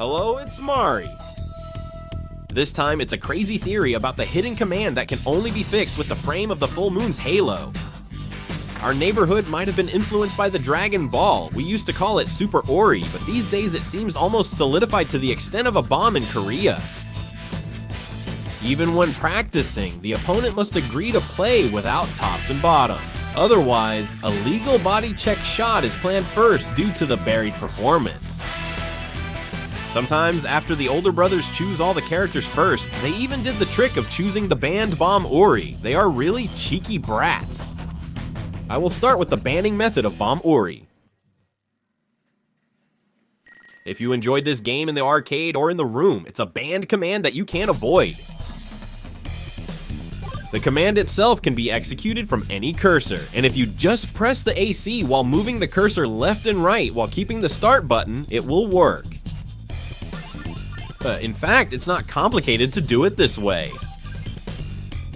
Hello, it's Mari. This time, it's a crazy theory about the hidden command that can only be fixed with the frame of the full moon's halo. Our neighborhood might have been influenced by the Dragon Ball. We used to call it Super Ori, but these days it seems almost solidified to the extent of a bomb in Korea. Even when practicing, the opponent must agree to play without tops and bottoms. Otherwise, a legal body check shot is planned first due to the buried performance. Sometimes, after the older brothers choose all the characters first, they even did the trick of choosing the banned bomb Ori. They are really cheeky brats. I will start with the banning method of bomb Ori. If you enjoyed this game in the arcade or in the room, it's a banned command that you can't avoid. The command itself can be executed from any cursor, and if you just press the AC while moving the cursor left and right while keeping the start button, it will work. In fact, it's not complicated to do it this way.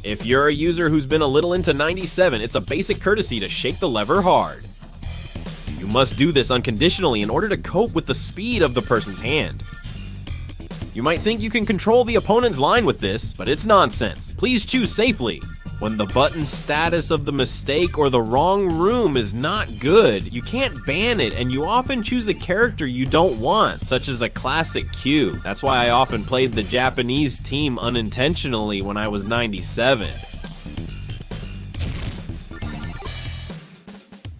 If you're a user who's been a little into 97, it's a basic courtesy to shake the lever hard. You must do this unconditionally in order to cope with the speed of the person's hand. You might think you can control the opponent's line with this, but it's nonsense. Please choose safely. When the button status of the mistake or the wrong room is not good, you can't ban it, and you often choose a character you don't want, such as a classic Q. That's why I often played the Japanese team unintentionally when I was 97.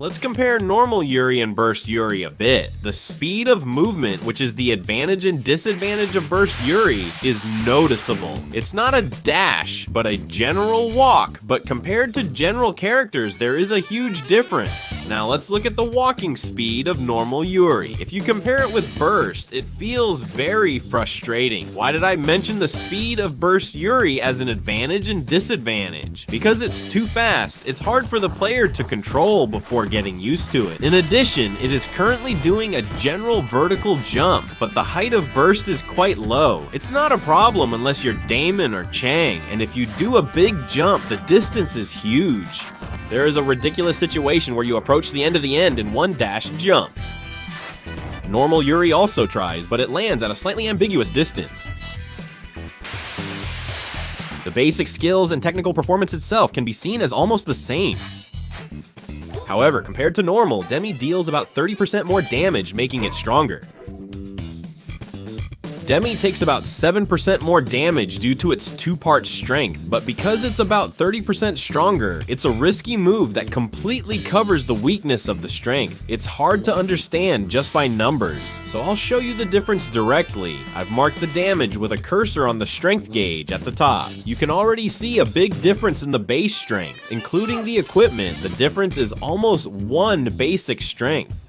Let's compare normal Yuri and burst Yuri a bit. The speed of movement, which is the advantage and disadvantage of burst Yuri, is noticeable. It's not a dash, but a general walk, but compared to general characters, there is a huge difference. Now let's look at the walking speed of normal Yuri. If you compare it with burst, it feels very frustrating. Why did I mention the speed of burst Yuri as an advantage and disadvantage? Because it's too fast, it's hard for the player to control before getting used to it. In addition, it is currently doing a general vertical jump, but the height of burst is quite low. It's not a problem unless you're Damon or Chang, and if you do a big jump, the distance is huge. There is a ridiculous situation where you approach the end of the end in one dash jump. Normal Yuri also tries, but it lands at a slightly ambiguous distance. The basic skills and technical performance itself can be seen as almost the same. However, compared to normal, Demi deals about 30% more damage, making it stronger. Demi takes about 7% more damage due to its two-part strength, but because it's about 30% stronger, it's a risky move that completely covers the weakness of the strength. It's hard to understand just by numbers, so I'll show you the difference directly. I've marked the damage with a cursor on the strength gauge at the top. You can already see a big difference in the base strength, including the equipment. The difference is almost 1 basic strength.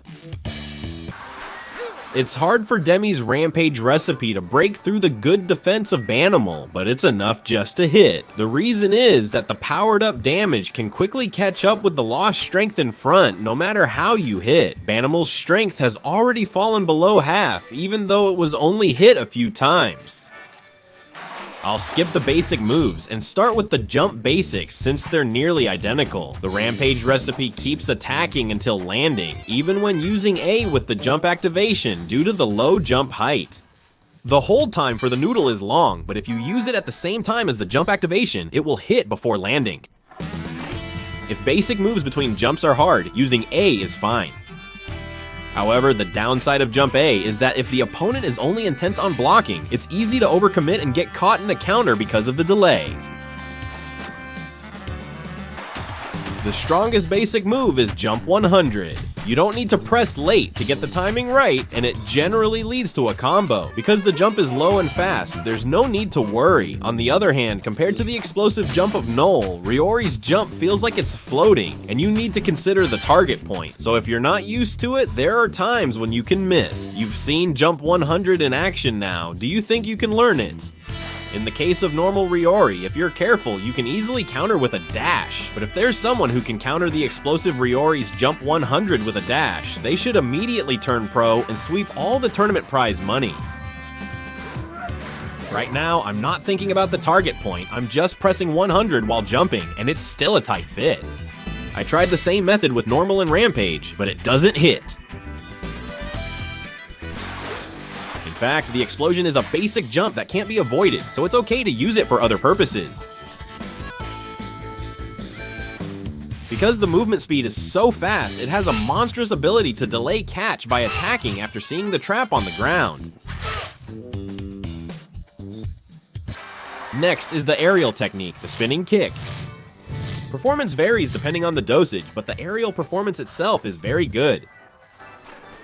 It's hard for Demi's Rampage recipe to break through the good defense of Banimal, but it's enough just to hit. The reason is that the powered up damage can quickly catch up with the lost strength in front, no matter how you hit. Banimal's strength has already fallen below half, even though it was only hit a few times. I'll skip the basic moves and start with the jump basics since they're nearly identical. The Rampage recipe keeps attacking until landing, even when using A with the jump activation due to the low jump height. The hold time for the noodle is long, but if you use it at the same time as the jump activation, it will hit before landing. If basic moves between jumps are hard, using A is fine. However, the downside of Jump A is that if the opponent is only intent on blocking, it's easy to overcommit and get caught in a counter because of the delay. The strongest basic move is Jump 100. You don't need to press late to get the timing right, and it generally leads to a combo. Because the jump is low and fast, there's no need to worry. On the other hand, compared to the explosive jump of Null, Ryori's jump feels like it's floating, and you need to consider the target point. So if you're not used to it, there are times when you can miss. You've seen Jump 100 in action now. Do you think you can learn it? In the case of normal Ryori, if you're careful, you can easily counter with a dash. But if there's someone who can counter the explosive Ryori's Jump 100 with a dash, they should immediately turn pro and sweep all the tournament prize money. Right now, I'm not thinking about the target point, I'm just pressing 100 while jumping, and it's still a tight fit. I tried the same method with normal and Rampage, but it doesn't hit. fact, the explosion is a basic jump that can't be avoided, so it's okay to use it for other purposes. Because the movement speed is so fast, it has a monstrous ability to delay catch by attacking after seeing the trap on the ground. Next is the aerial technique, the spinning kick. Performance varies depending on the dosage, but the aerial performance itself is very good.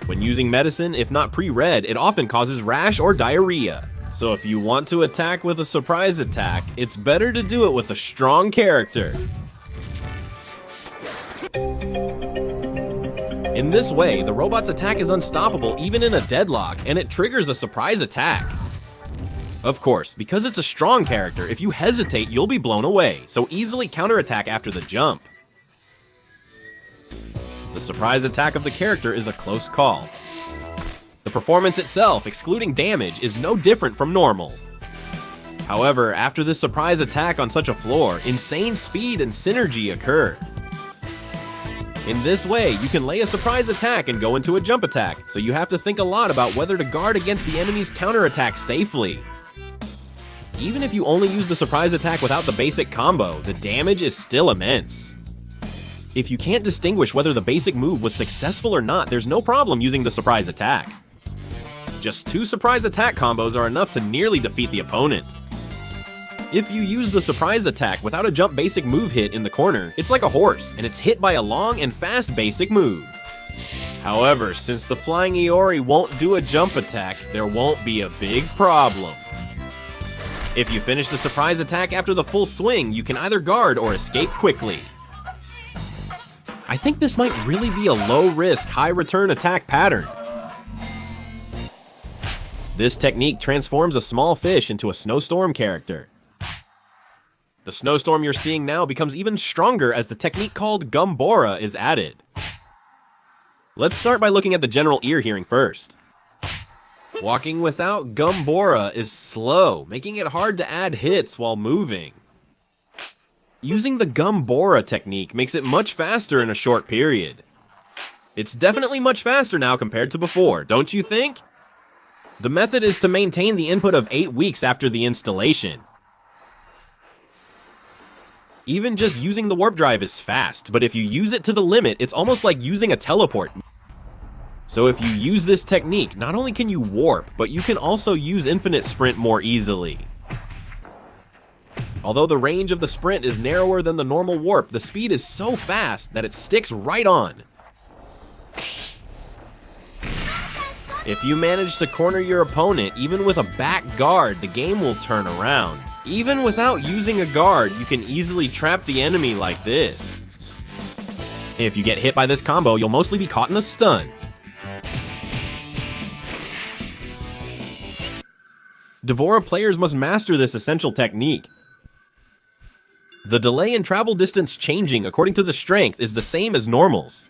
When using medicine, if not pre-read, it often causes rash or diarrhea. So if you want to attack with a surprise attack, it's better to do it with a strong character. In this way, the robot's attack is unstoppable even in a deadlock, and it triggers a surprise attack. Of course, because it's a strong character, if you hesitate, you'll be blown away, so easily counterattack after the jump. The surprise attack of the character is a close call. The performance itself, excluding damage, is no different from normal. However, after this surprise attack on such a floor, insane speed and synergy occur. In this way, you can lay a surprise attack and go into a jump attack, so you have to think a lot about whether to guard against the enemy's counterattack safely. Even if you only use the surprise attack without the basic combo, the damage is still immense. If you can't distinguish whether the basic move was successful or not, there's no problem using the surprise attack. Just 2 surprise attack combos are enough to nearly defeat the opponent. If you use the surprise attack without a jump basic move hit in the corner, it's like a horse, and it's hit by a long and fast basic move. However, since the flying Iori won't do a jump attack, there won't be a big problem. If you finish the surprise attack after the full swing, you can either guard or escape quickly. I think this might really be a low-risk, high-return attack pattern. This technique transforms a small fish into a snowstorm character. The snowstorm you're seeing now becomes even stronger as the technique called Gumbora is added. Let's start by looking at the general ear hearing first. Walking without Gumbora is slow, making it hard to add hits while moving. Using the Gumbora technique makes it much faster in a short period. It's definitely much faster now compared to before, don't you think? The method is to maintain the input of 8 weeks after the installation. Even just using the warp drive is fast, but if you use it to the limit, it's almost like using a teleport. So if you use this technique, not only can you warp, but you can also use infinite sprint more easily. Although the range of the sprint is narrower than the normal warp, the speed is so fast that it sticks right on. If you manage to corner your opponent, even with a back guard, the game will turn around. Even without using a guard, you can easily trap the enemy like this. If you get hit by this combo, you'll mostly be caught in a stun. Devora players must master this essential technique. The delay in travel distance changing according to the strength is the same as normals.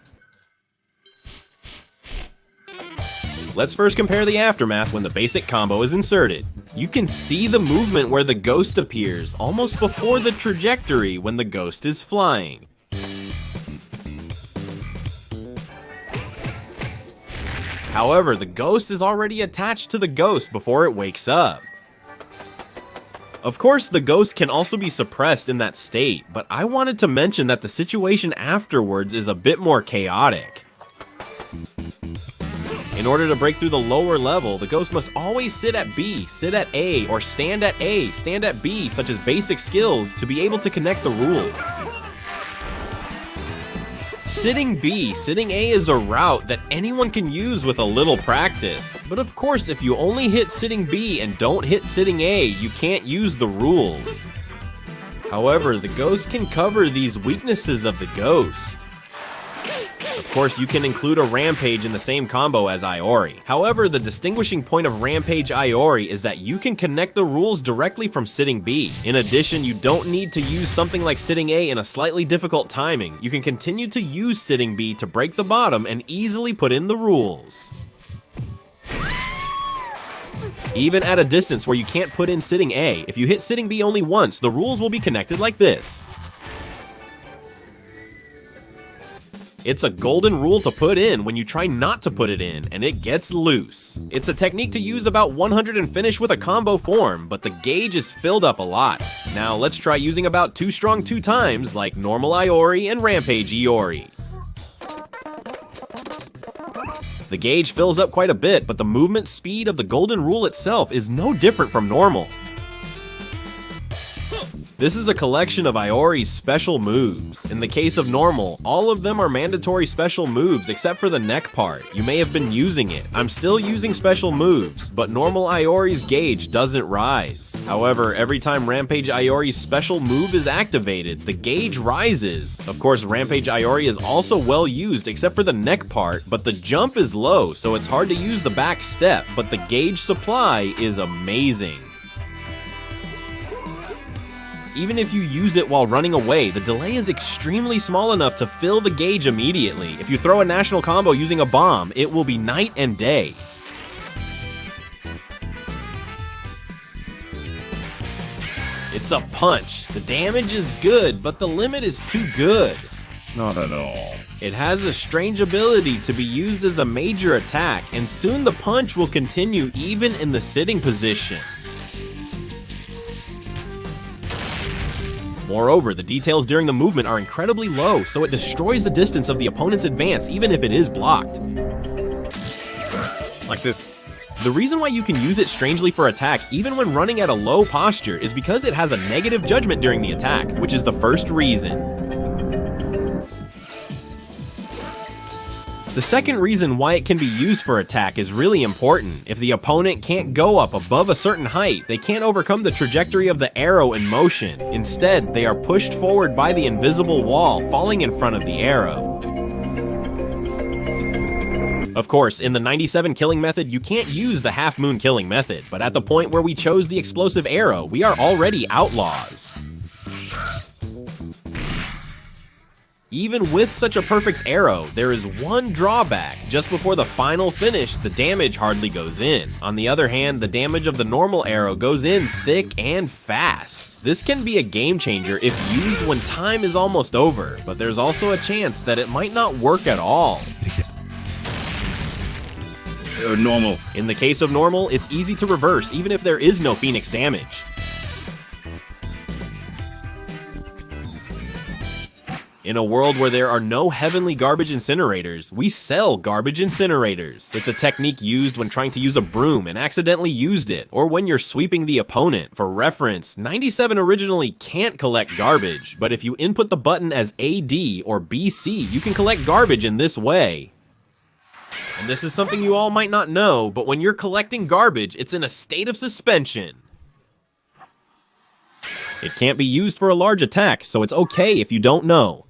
Let's first compare the aftermath when the basic combo is inserted. You can see the movement where the ghost appears almost before the trajectory when the ghost is flying. However, the ghost is already attached to the ghost before it wakes up. Of course, the ghost can also be suppressed in that state, but I wanted to mention that the situation afterwards is a bit more chaotic. In order to break through the lower level, the ghost must always sit at B, sit at A, or stand at A, stand at B, such as basic skills, to be able to connect the rules. Sitting B, sitting A is a route that anyone can use with a little practice. But of course, if you only hit sitting B and don't hit sitting A, you can't use the rules. However, the ghost can cover these weaknesses of the ghost. Of course, you can include a Rampage in the same combo as Iori. However, the distinguishing point of Rampage Iori is that you can connect the rules directly from sitting B. In addition, you don't need to use something like sitting A in a slightly difficult timing. You can continue to use sitting B to break the bottom and easily put in the rules. Even at a distance where you can't put in sitting A, if you hit sitting B only once, the rules will be connected like this. It's a golden rule to put in when you try not to put it in, and it gets loose. It's a technique to use about 100 and finish with a combo form, but the gauge is filled up a lot. Now let's try using about 2 strong 2 times, like normal Iori and Rampage Iori. The gauge fills up quite a bit, but the movement speed of the golden rule itself is no different from normal. This is a collection of Iori's special moves. In the case of normal, all of them are mandatory special moves except for the neck part. You may have been using it. I'm still using special moves, but normal Iori's gauge doesn't rise. However, every time Rampage Iori's special move is activated, the gauge rises. Of course, Rampage Iori is also well used except for the neck part, but the jump is low, so it's hard to use the back step, but the gauge supply is amazing. Even if you use it while running away, the delay is extremely small enough to fill the gauge immediately. If you throw a national combo using a bomb, it will be night and day. It's a punch. The damage is good, but the limit is too good. Not at all. It has a strange ability to be used as a major attack, and soon the punch will continue even in the sitting position. Moreover, the details during the movement are incredibly low, so it destroys the distance of the opponent's advance even if it is blocked. Like this. The reason why you can use it strangely for attack even when running at a low posture is because it has a negative judgment during the attack, which is the first reason. The second reason why it can be used for attack is really important. If the opponent can't go up above a certain height, they can't overcome the trajectory of the arrow in motion. Instead, they are pushed forward by the invisible wall, falling in front of the arrow. Of course, in the 97 killing method, you can't use the half moon killing method, but at the point where we chose the explosive arrow, we are already outlaws. Even with such a perfect arrow, there is one drawback. Just before the final finish, the damage hardly goes in. On the other hand, the damage of the normal arrow goes in thick and fast. This can be a game changer if used when time is almost over, but there's also a chance that it might not work at all. Normal. In the case of normal, it's easy to reverse even if there is no Phoenix damage. In a world where there are no heavenly garbage incinerators, we sell garbage incinerators. It's a technique used when trying to use a broom and accidentally used it, or when you're sweeping the opponent. For reference, 97 originally can't collect garbage, but if you input the button as AD or BC, you can collect garbage in this way. And this is something you all might not know, but when you're collecting garbage, it's in a state of suspension. It can't be used for a large attack, so it's okay if you don't know.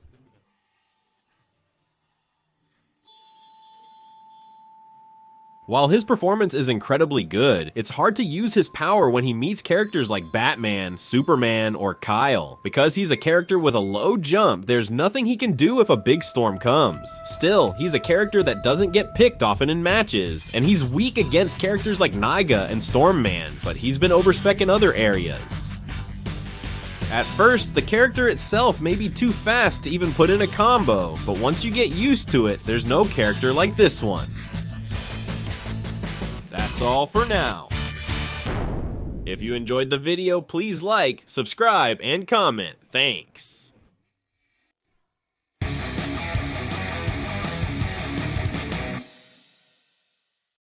While his performance is incredibly good, it's hard to use his power when he meets characters like Batman, Superman, or Kyle. Because he's a character with a low jump, there's nothing he can do if a big storm comes. Still, he's a character that doesn't get picked often in matches, and he's weak against characters like Naiga and Stormman, but he's been overspec in other areas. At first, the character itself may be too fast to even put in a combo, but once you get used to it, there's no character like this one. That's all for now. If you enjoyed the video, please like, subscribe, and comment. Thanks.